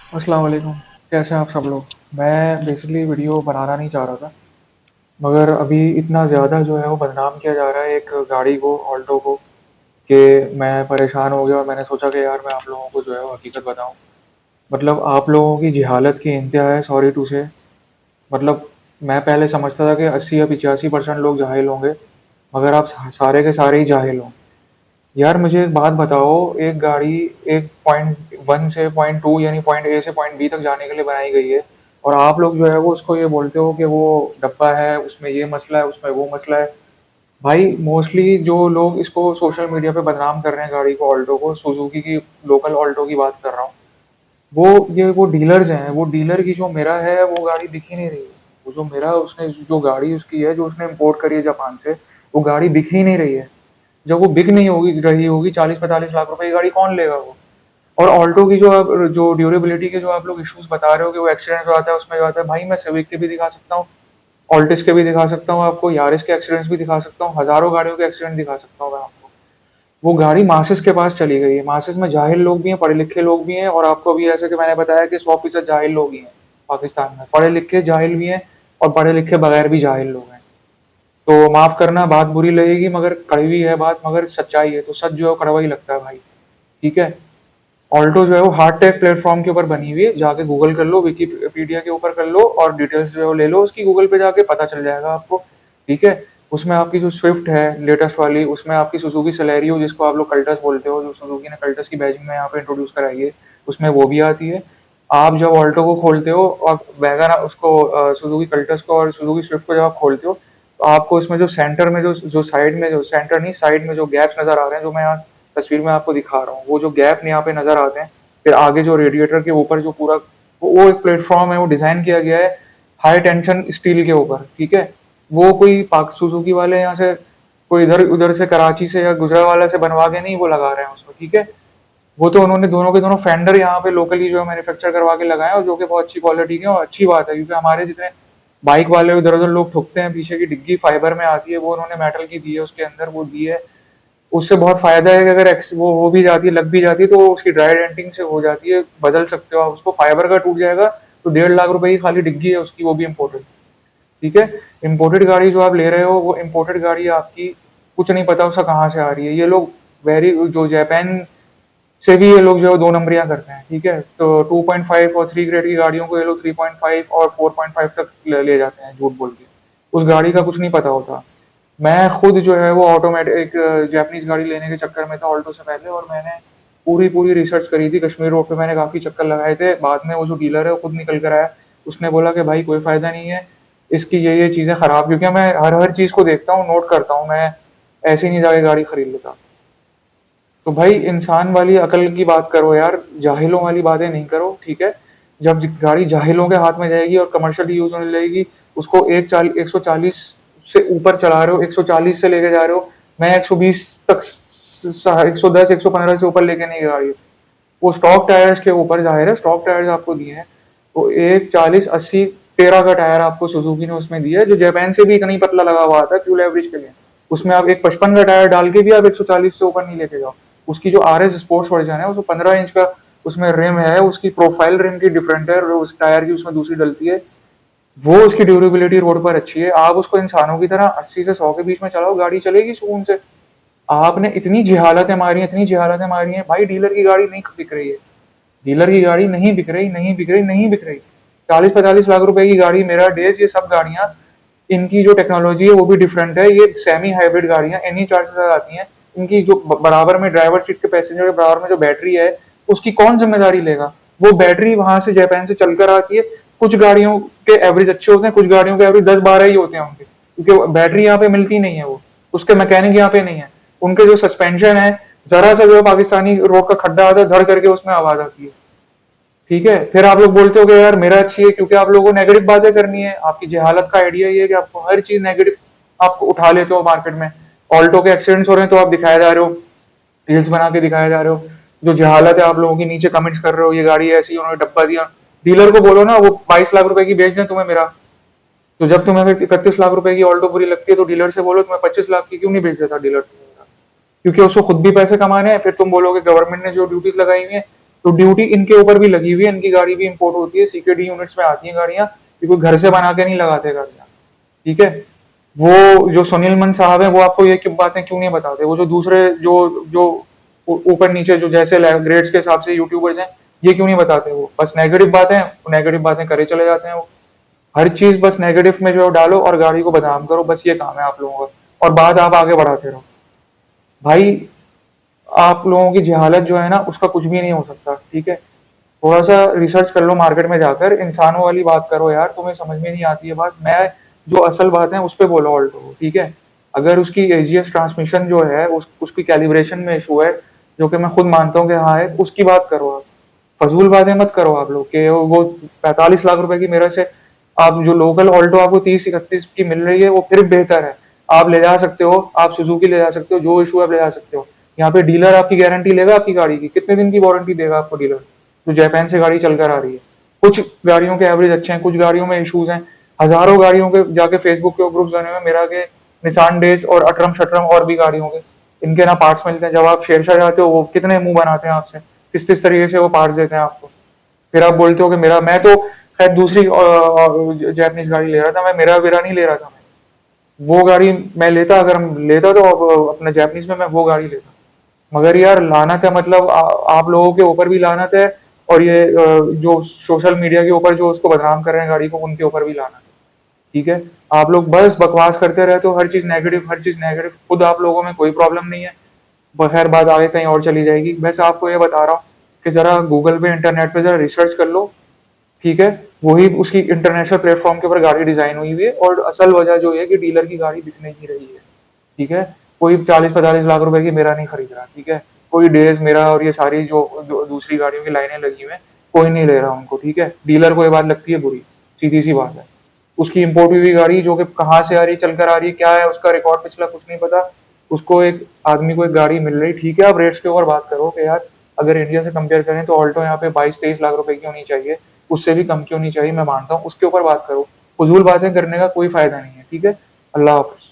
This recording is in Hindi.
अस्सलाम वालेकुम। कैसे हैं आप सब लोग? मैं बेसिकली वीडियो बनाना नहीं चाह रहा था, मगर अभी इतना ज़्यादा जो है वो बदनाम किया जा रहा है एक गाड़ी को, ऑल्टो को, कि मैं परेशान हो गया और मैंने सोचा कि यार मैं आप लोगों को जो है वो हकीकत बताऊँ। मतलब आप लोगों की जहालत की इंतहा है, सॉरी टू से। मतलब मैं पहले समझता था कि 80 या 85% लोग जाहिल होंगे, मगर आप सारे के सारे ही जाहिल हो। यार मुझे एक बात बताओ, एक गाड़ी एक पॉइंट वन से पॉइंट टू यानी पॉइंट ए से पॉइंट बी तक जाने के लिए बनाई गई है, और आप लोग जो है वो उसको ये बोलते हो कि वो डब्बा है, उसमें ये मसला है, उसमें वो मसला है। भाई मोस्टली जो लोग इसको सोशल मीडिया पे बदनाम कर रहे हैं गाड़ी को, ऑल्टो को, सुजुकी की लोकल ऑल्टो की बात कर रहा हूँ, वो डीलर्स हैं। वो डीलर की जो मेरा है वो गाड़ी दिख ही नहीं रही है। वो जो मेरा उसने जो गाड़ी उसकी है जो उसने इम्पोर्ट करी है जापान से, वो गाड़ी दिख ही नहीं रही है। जब वो बिक नहीं होगी रही होगी 40-45 लाख रुपए की गाड़ी कौन लेगा वो? और ऑल्टो की जो ड्यूरेबिलिटी के जो आप लोग इश्यूज बता रहे हो कि वो एक्सीडेंट जो आता है उसमें जो आता है, भाई मैं सिविक के भी दिखा सकता हूँ, ऑल्टिस के भी दिखा सकता हूँ आपको, यारिस के एक्सीडेंट्स भी दिखा सकता हूँ, हजारों गाड़ियों के एक्सीडेंट दिखा सकता हूँ मैं आपको। वो गाड़ी मासिस के पास चली गई है। मासिस में जाहिल लोग भी हैं, पढ़े लिखे लोग भी हैं, और आपको भी ऐसे कि मैंने बताया कि 100% जाहिल लोग ही हैं पाकिस्तान में। पढ़े लिखे जाहिल भी हैं और पढ़े लिखे बगैर भी जाहिल लोग हैं। तो माफ करना, बात बुरी लगेगी मगर कड़वी है बात, मगर सच्चाई है, तो सच जो है कड़वा ही लगता है भाई। ठीक है? ऑल्टो जो है वो हार्ड टेक प्लेटफॉर्म के ऊपर बनी हुई है, जाके गूगल कर लो, विकीपीडिया के ऊपर कर लो, और डिटेल्स जो है वो ले लो उसकी, गूगल पे जाके पता चल जाएगा आपको। ठीक है? उसमें आपकी जो स्विफ्ट है लेटेस्ट वाली, उसमें आपकी सुजुकी सेलेरियो, जिसको आप लोग कल्टस बोलते हो, जो सुजुकी ने कल्टस की बैजिंग में यहाँ पे इंट्रोड्यूस कराई है, उसमें वो भी आती है। आप जब ऑल्टो को खोलते हो और वैगन उसको, सुजुकी कल्टस को और सुजुकी स्विफ्ट को जब आप खोलते हो, तो आपको इसमें जो सेंटर में जो साइड में, जो सेंटर नहीं साइड में जो गैप्स नजर आ रहे हैं, जो मैं यहाँ तस्वीर में आपको दिखा रहा हूँ, वो जो गैप यहाँ पे नजर आते हैं, फिर आगे जो रेडिएटर के ऊपर जो पूरा वो एक प्लेटफॉर्म है, वो डिजाइन किया गया है हाई टेंशन स्टील के ऊपर। ठीक है? वो कोई पाक सुजुकी वाले यहाँ से कोई इधर उधर से कराची से या गुजरावाला से बनवा के नहीं वो लगा रहे हैं उसको। ठीक है? वो तो उन्होंने दोनों के दोनों फेंडर यहाँ पे लोकली जो मैन्युफैक्चर करवा के लगाए, और जो कि बहुत अच्छी क्वालिटी के हैं, और अच्छी बात है क्योंकि हमारे जितने बाइक वाले उधर उधर लोग ठुकते हैं, पीछे की डिग्गी फाइबर में आती है, वो उन्होंने मेटल की दी है, उसके अंदर वो दी है। उससे बहुत फायदा है कि अगर वो हो भी जाती है, लग भी जाती है, तो उसकी ड्राई डेंटिंग से हो जाती है, बदल सकते हो आप उसको। फाइबर का टूट जाएगा तो 1.5 लाख रुपए की खाली डिग्गी है उसकी, वो भी इम्पोर्टेड। ठीक है? इम्पोर्टेड गाड़ी जो आप ले रहे हो, वो इम्पोर्टेड गाड़ी आपकी, कुछ नहीं पता उसका कहाँ से आ रही है। ये लोग वेरी जो जापान से भी ये लोग जो है 2 नंबरियां करते हैं। ठीक है? तो 2.5 और 3 ग्रेड की गाड़ियों को ये लोग 3.5 और 4.5 तक ले जाते हैं झूठ बोल के। उस गाड़ी का कुछ नहीं पता होता। मैं खुद जो है वो ऑटोमेटिक एक जापानीज गाड़ी लेने के चक्कर में था ऑल्टो से पहले, और मैंने पूरी पूरी रिसर्च करी थी। कश्मीर रोड पे मैंने काफी चक्कर लगाए थे। बाद में वो जो डीलर है वो खुद निकल कर आया, उसने बोला कि भाई कोई फायदा नहीं है इसकी, ये चीजें खराब, क्योंकि मैं हर हर चीज को देखता हूँ, नोट करता हूँ, मैं ऐसे ही नहीं जाके गाड़ी खरीद लेता। तो भाई इंसान वाली अकल की बात करो यार, जाहिलों वाली बातें नहीं करो। ठीक है? जब गाड़ी जाहिलों के हाथ में जाएगी और कमर्शियल यूज होने लगेगी, उसको 140 से ऊपर चला रहे हो, 140 से लेके जा रहे हो, मैं 120 तक, 110 115 से ऊपर लेके नहीं जा रही। वो स्टॉक टायर्स के ऊपर, जाहिर है स्टॉक टायर्स आपको दिए हैं, वो एक 40 80 13 का टायर आपको सुजुकी ने उसमें दिया है, जो जापान से भी इतना ही पतला लगा हुआ था फ्यूल एवरेज के लिए। उसमें आप एक 55 का टायर डाल के भी आप 140 से ऊपर नहीं लेके जाओ। उसकी जो आर एस स्पोर्ट्स वर्जन है, उसमें 15 इंच का उसमें रिम है, उसकी प्रोफाइल रिम की डिफरेंट है, और उस टायर की उसमें दूसरी डलती है। वो उसकी ड्यूरेबिलिटी रोड पर अच्छी है। आप उसको इंसानों की तरह 80 से 100 के बीच में चलाओ, गाड़ी चलेगी सुकून से। आपने इतनी जिहालतें मारी हैं, इतनी जिहालतें मारी हैं भाई, डीलर की गाड़ी नहीं बिक रही है। डीलर की गाड़ी नहीं बिक रही, नहीं बिक रही, नहीं बिक रही। 40-45 लाख रुपए की गाड़ी, मेरा डेज, ये सब गाड़ियां, इनकी जो टेक्नोलॉजी है वो भी डिफरेंट है। ये सेमी हाइब्रिड गाड़ियां एनी चार्ज के साथ आती हैं। इनकी जो बराबर में ड्राइवर सीट के पैसेंजर के बराबर में जो बैटरी है, उसकी कौन जिम्मेदारी लेगा? वो बैटरी वहां से जापान से चलकर आती है। कुछ गाड़ियों के एवरेज अच्छे होते हैं, कुछ गाड़ियों के एवरेज 10-12 ही होते हैं उनके, क्योंकि बैटरी यहाँ पे मिलती नहीं है, वो उसके मैकेनिक यहाँ पे नहीं है। उनके जो सस्पेंशन है, जरा सा जो पाकिस्तानी रोड का खड्डा आता है, धड़ करके उसमें आवाज आती है। ठीक है? फिर आप लोग बोलते हो कि यार मेरा अच्छी है, क्योंकि आप लोगों को नेगेटिव बातें करनी है। आपकी जहालत का आइडिया ये है कि आपको हर चीज नेगेटिव आप उठा लेते हो मार्केट में। ऑल्टो के एक्सीडेंट्स हो रहे हैं तो आप दिखाए जा रहे हो, रील्स बना के दिखाए जा रहे हो। जो जहालत है आप लोगों की, नीचे कमेंट्स कर रहे हो, ये गाड़ी ऐसी, उन्होंने डब्बा दिया। डीलर को बोलो ना वो 22 लाख रुपए की बेच दें तुम्हें मेरा। तो जब तुम्हें 31 लाख रुपए की ऑल्टो बुरी लगती है, तो डीलर से बोलो तुम्हें 25 लाख की क्यों नहीं बेच देता डीलर? क्योंकि उसको खुद भी पैसे कमाने हैं। फिर तुम बोलोगे गवर्नमेंट ने जो ड्यूटीज लगाई हुई है, तो ड्यूटी इनके ऊपर भी लगी हुई है, इनकी गाड़ी भी इंपोर्ट होती है, सीकेडी यूनिट्स में आती है गाड़ियाँ, ये कोई घर से बना के नहीं लगाते गाड़ियाँ, ठीक है। वो जो सुनील मन साहब है वो आपको ये बातें क्यों नहीं बताते, वो जो दूसरे जो जो ऊपर नीचे जो जैसे ग्रेड्स के हिसाब से यूट्यूबर्स हैं, ये क्यों नहीं बताते, वो बस नेगेटिव बातें, नेगेटिव बातें करे चले जाते हैं वो। हर चीज बस नेगेटिव में जो डालो और गाड़ी को बदनाम करो, बस ये काम है आप लोगों का, और बात आप आगे बढ़ाते रहो। भाई आप लोगों की जहालत जो है ना उसका कुछ भी नहीं हो सकता, ठीक है। थोड़ा सा रिसर्च कर लो मार्केट में जाकर, इंसानों वाली बात करो यार, तुम्हें समझ में नहीं आती है बात। मैं जो असल बात है उस पे बोलो ऑल्टो को, ठीक है। अगर उसकी एजीएस ट्रांसमिशन जो है उसकी कैलिब्रेशन में इशू है, जो कि मैं खुद मानता हूँ कि हाँ है, उसकी बात करो आप। फजूल बातें मत करो आप लोग कि वो 45 लाख रुपए की मेरे से आप जो लोकल ऑल्टो आपको 30-31 की मिल रही है वो फिर बेहतर है, आप ले जा सकते हो, आप सुजुकी ले जा सकते हो, जो इशू आप ले जा सकते हो। यहाँ पे डीलर आपकी गारंटी लेगा आपकी गाड़ी की, कितने दिन की वारंटी देगा आपको डीलर, जो जापान से गाड़ी चलकर आ रही है। कुछ गाड़ियों के एवरेज अच्छे हैं, कुछ गाड़ियों में इश्यूज हैं। हजारों गाड़ियों के जाके फेसबुक के ग्रुप्स बने हुए मेरा के, निसान डेज और अटरम शटरम और भी गाड़ियों के, इनके ना पार्ट्स मिलते हैं। जब आप शेरशाह जाते हो वो कितने मुंह बनाते हैं आपसे, किस किस तरीके से वो पार्ट्स देते हैं आपको। फिर आप बोलते हो कि मेरा, मैं तो खैर दूसरी जैपनीज गाड़ी ले रहा था, मैं मेरा वेरा नहीं ले रहा था, मैं वो गाड़ी मैं लेता, अगर हम लेता तो अपने जैपनीज में मैं वो गाड़ी लेता। मगर यार लानत है, मतलब आप लोगों के ऊपर भी लानत है, और ये जो सोशल मीडिया के ऊपर जो उसको बदनाम कर रहे हैं गाड़ी को, उनके ऊपर भी लानत है, ठीक है। आप लोग बस बकवास करते रहते हो, हर चीज नेगेटिव, हर चीज नेगेटिव, खुद आप लोगों में कोई प्रॉब्लम नहीं है। खैर बात आगे कहीं और चली जाएगी, वैसे आपको ये बता रहा हूँ कि जरा गूगल पे इंटरनेट पे जरा रिसर्च कर लो, ठीक है। वही उसकी इंटरनेशनल प्लेटफॉर्म के ऊपर गाड़ी डिजाइन हुई हुई है, और असल वजह जो है कि डीलर की गाड़ी बिक नहीं रही है, ठीक है। कोई 40-45 लाख रुपए की मेरा नहीं खरीद रहा, ठीक है। कोई डेज मेरा और ये सारी जो दूसरी गाड़ियों की लाइनें लगी हुई हैं, कोई नहीं ले रहा उनको, ठीक है। डीलर को ये बात लगती है बुरी, सीधी सी बात है। उसकी इंपोर्ट हुई गाड़ी जो कि कहाँ से आ रही, चलकर आ रही है, क्या है उसका रिकॉर्ड पिछला, कुछ नहीं पता। उसको एक आदमी को एक गाड़ी मिल रही, ठीक है। आप रेट्स के ऊपर बात करो कि यार अगर इंडिया से कंपेयर करें तो ऑल्टो यहाँ पे 22-23 लाख रुपए की होनी चाहिए, उससे भी कम की होनी चाहिए, मैं मानता हूँ, उसके ऊपर बात करो। फजूल बातें करने का कोई फायदा नहीं है, ठीक है। अल्लाह हाफिज।